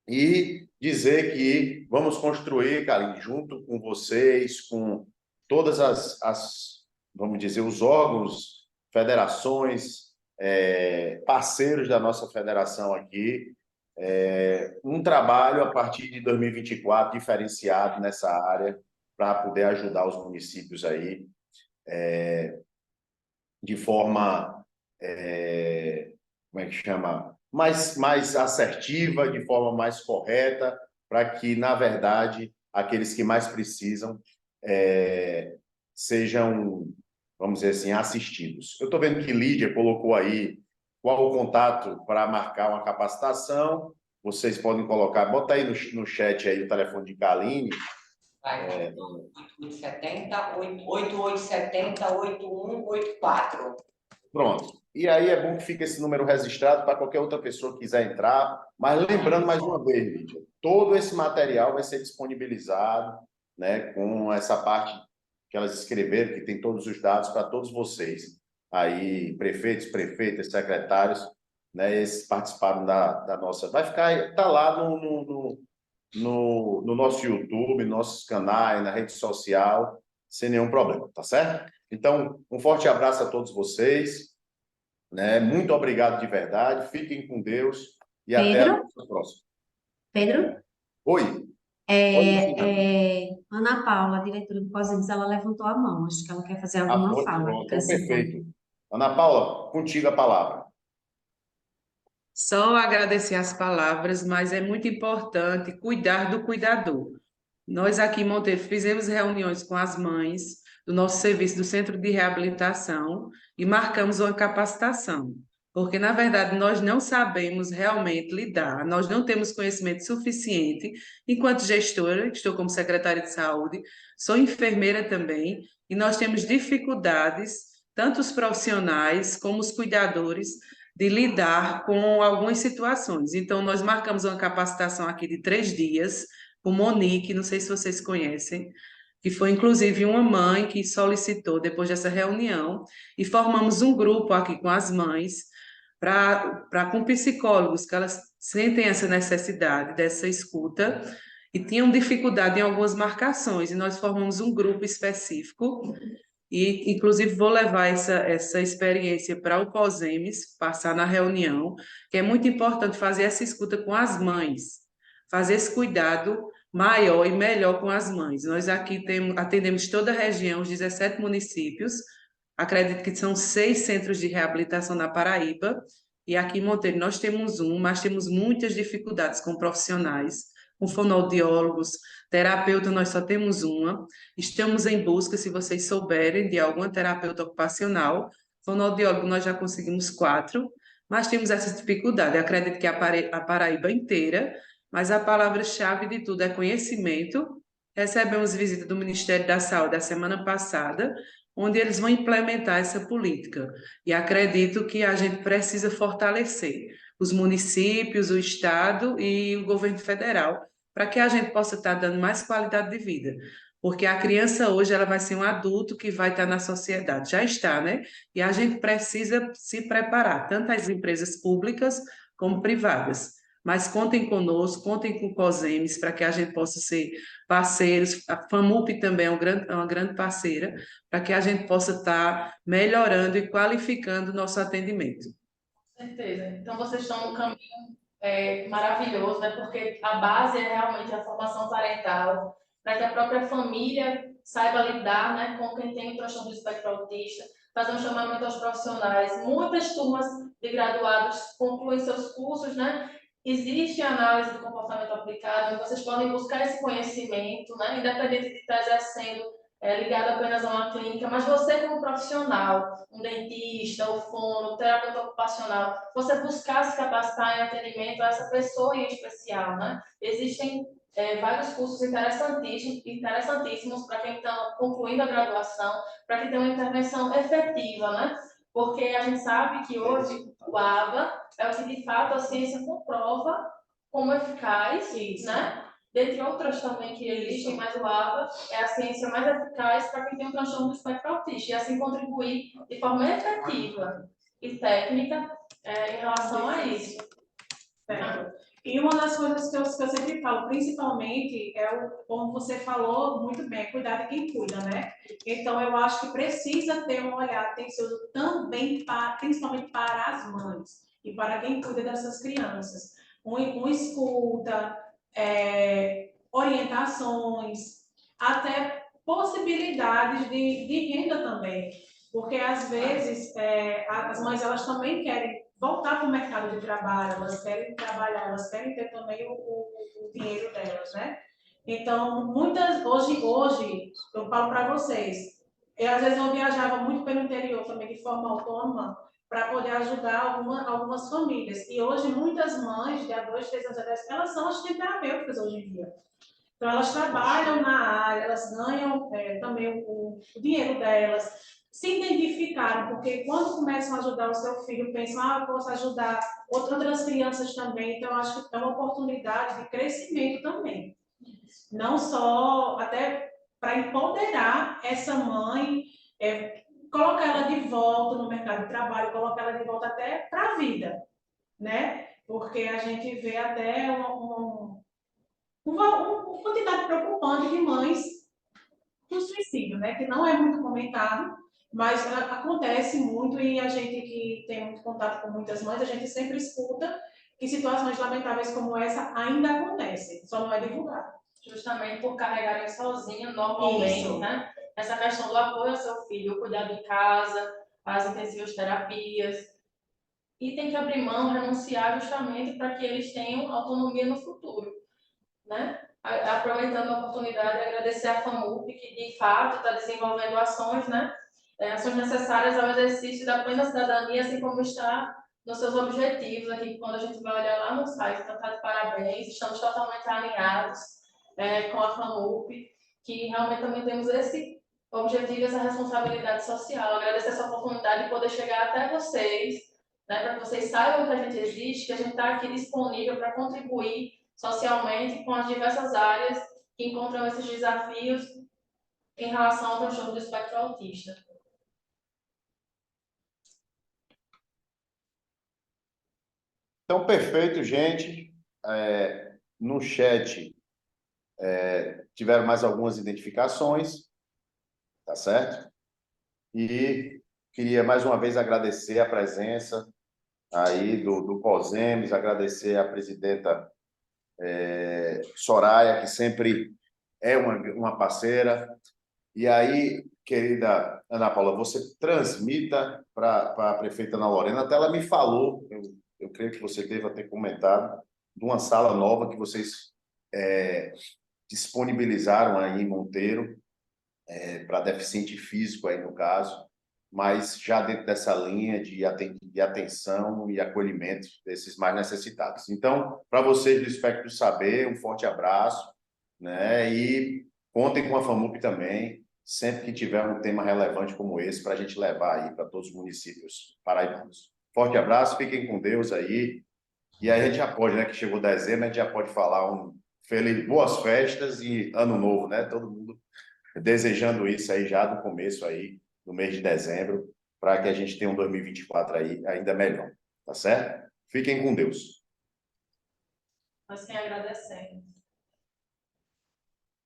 E dizer que vamos construir, Kaline, junto com vocês, com todas vamos dizer, os órgãos, federações, parceiros da nossa federação aqui, um trabalho a partir de 2024 diferenciado nessa área para poder ajudar os municípios aí de forma, como é que chama? Mais assertiva, de forma mais correta, para que, na verdade, aqueles que mais precisam sejam, vamos dizer assim, assistidos. Eu estou vendo que Lídia colocou aí qual o contato para marcar uma capacitação. Vocês podem colocar, bota aí no chat aí o telefone de Kaline. 8870-8184. Pronto. E aí é bom que fique esse número registrado para qualquer outra pessoa que quiser entrar. Mas lembrando mais uma vez, Lídia, todo esse material vai ser disponibilizado, né, com essa parte que elas escreveram, que tem todos os dados para todos vocês. Aí, prefeitos, prefeitas, secretários, né, esses participaram da nossa... Vai ficar, tá lá no nosso YouTube, nossos canais, na rede social, sem nenhum problema, tá certo? Então, um forte abraço a todos vocês, né? Muito obrigado de verdade, fiquem com Deus e até a próxima. Pedro? Oi. Ana Paula, diretora do COSEMS, ela levantou a mão, acho que ela quer fazer alguma fala. Então, perfeito. Ana Paula, contigo a palavra. Só agradecer as palavras, mas é muito importante cuidar do cuidador. Nós aqui em Monteiro fizemos reuniões com as mães do nosso serviço do Centro de Reabilitação e marcamos uma capacitação, porque, na verdade, nós não sabemos realmente lidar, nós não temos conhecimento suficiente. Enquanto gestora, estou como secretária de saúde, sou enfermeira também, e nós temos dificuldades, tanto os profissionais como os cuidadores, de lidar com algumas situações. Então, nós marcamos uma capacitação aqui de 3 dias, com Monique, não sei se vocês conhecem, que foi inclusive uma mãe que solicitou depois dessa reunião, e formamos um grupo aqui com as mães, com psicólogos, que elas sentem essa necessidade dessa escuta, e tinham dificuldade em algumas marcações, e nós formamos um grupo específico, e inclusive vou levar essa experiência para o COSEMS, passar na reunião, que é muito importante fazer essa escuta com as mães, fazer esse cuidado maior e melhor com as mães. Nós aqui atendemos toda a região, os 17 municípios, acredito que são 6 centros de reabilitação na Paraíba, e aqui em Monteiro nós temos mas temos muitas dificuldades com profissionais, com fonoaudiólogos, terapeuta nós só temos uma, estamos em busca, se vocês souberem, de alguma terapeuta ocupacional, fonoaudiólogo nós já conseguimos 4, mas temos essa dificuldade, eu acredito que a Paraíba inteira, mas a palavra-chave de tudo é conhecimento. Recebemos visita do Ministério da Saúde a semana passada, onde eles vão implementar essa política, e acredito que a gente precisa fortalecer os municípios, o Estado e o governo federal, para que a gente possa estar dando mais qualidade de vida, porque a criança hoje ela vai ser um adulto que vai estar na sociedade, já está, né? E a gente precisa se preparar, tanto as empresas públicas como privadas, mas contem conosco, contem com o COSEMES para que a gente possa ser parceiros. A FAMUP também é uma grande parceira, para que a gente possa estar melhorando e qualificando o nosso atendimento. Com certeza. Então, vocês estão num caminho maravilhoso, né? Porque a base é realmente a formação parental, para que a própria família saiba lidar, né, com quem tem o transtorno do espectro autista, fazer um chamamento aos profissionais. Muitas turmas de graduados concluem seus cursos, né? Existe a análise do comportamento aplicado, vocês podem buscar esse conhecimento, né? Independente de estar exercendo ligado apenas a uma clínica, mas você como profissional, um dentista, o fono, o terapeuta ocupacional, você buscar se capacitar em atendimento a essa pessoa em especial, né? Existem vários cursos interessantíssimos para quem está concluindo a graduação, para que tenha uma intervenção efetiva, né? Porque a gente sabe que hoje o ABA é o que de fato a ciência comprova como eficaz, né? Dentre outras também que existem, mas o ABA é a ciência mais eficaz para quem tem um transtorno do espectro autista e assim contribuir de forma efetiva e técnica em relação a isso. Certo. E uma das coisas que eu sempre falo, principalmente, como você falou muito bem, cuidar de quem cuida, né? Então, eu acho que precisa ter um olhar atencioso também, principalmente para as mães e para quem cuida dessas crianças. Um escuta, orientações, até possibilidades de renda também. Porque, às vezes, as mães elas também querem voltar para o mercado de trabalho, elas querem trabalhar, elas querem ter também o dinheiro delas, né? Então, hoje eu falo para vocês, às vezes eu viajava muito pelo interior também de forma autônoma para poder ajudar algumas famílias. E hoje muitas mães, de há 2, 3 anos atrás, elas são assistentes terapêuticas hoje em dia. Então, elas trabalham na área, elas ganham também o dinheiro delas, se identificaram, porque quando começam a ajudar o seu filho, pensam, eu posso ajudar outras crianças também. Então, eu acho que é uma oportunidade de crescimento também. Não só até para empoderar essa mãe, colocar ela de volta no mercado de trabalho, colocar ela de volta até para a vida, né? Porque a gente vê até uma quantidade preocupante de mães do suicídio, né? Que não é muito comentado, mas acontece muito e a gente que tem muito contato com muitas mães, a gente sempre escuta que situações lamentáveis como essa ainda acontecem, só não é divulgado. Justamente por carregarem sozinha normalmente, isso, né? Essa questão do apoio ao seu filho, o cuidado em casa, as intensivas terapias, e tem que abrir mão, renunciar justamente para que eles tenham autonomia no futuro, né? Aproveitando a oportunidade, agradecer à FAMUP, que de fato está desenvolvendo ações, né? Ações necessárias ao exercício da plena cidadania, assim como está nos seus objetivos aqui, quando a gente vai olhar lá no site. Então, tá de parabéns, estamos totalmente alinhados com a FAMUP, que realmente também temos esse objetivo, essa responsabilidade social. Agradecer essa oportunidade de poder chegar até vocês, né, para que vocês saibam que a gente existe, que a gente está aqui disponível para contribuir socialmente com as diversas áreas que encontram esses desafios em relação ao transtorno do espectro autista. Então, perfeito, gente. No chat tiveram mais algumas identificações, tá certo? E queria mais uma vez agradecer a presença aí do COSEMES, agradecer a presidenta Soraya, que sempre é uma parceira. E aí, querida Ana Paula, você transmita para a prefeita Ana Lorena. Até ela me falou, eu creio que você deva ter comentado, de uma sala nova que vocês disponibilizaram aí em Monteiro, para deficiente físico aí no caso, mas já dentro dessa linha de atenção e acolhimento desses mais necessitados. Então, para vocês do Espectro do Saber, um forte abraço, né? E contem com a FAMUP também, sempre que tiver um tema relevante como esse, para a gente levar aí para todos os municípios paraibanos. Forte abraço, fiquem com Deus aí. E aí a gente já pode, né? Que chegou dezembro, a gente já pode falar boas festas e ano novo, né? Todo mundo desejando isso aí já do começo aí, no mês de dezembro, para que a gente tenha um 2024 aí ainda melhor, tá certo? Fiquem com Deus. Nós quem agradecemos.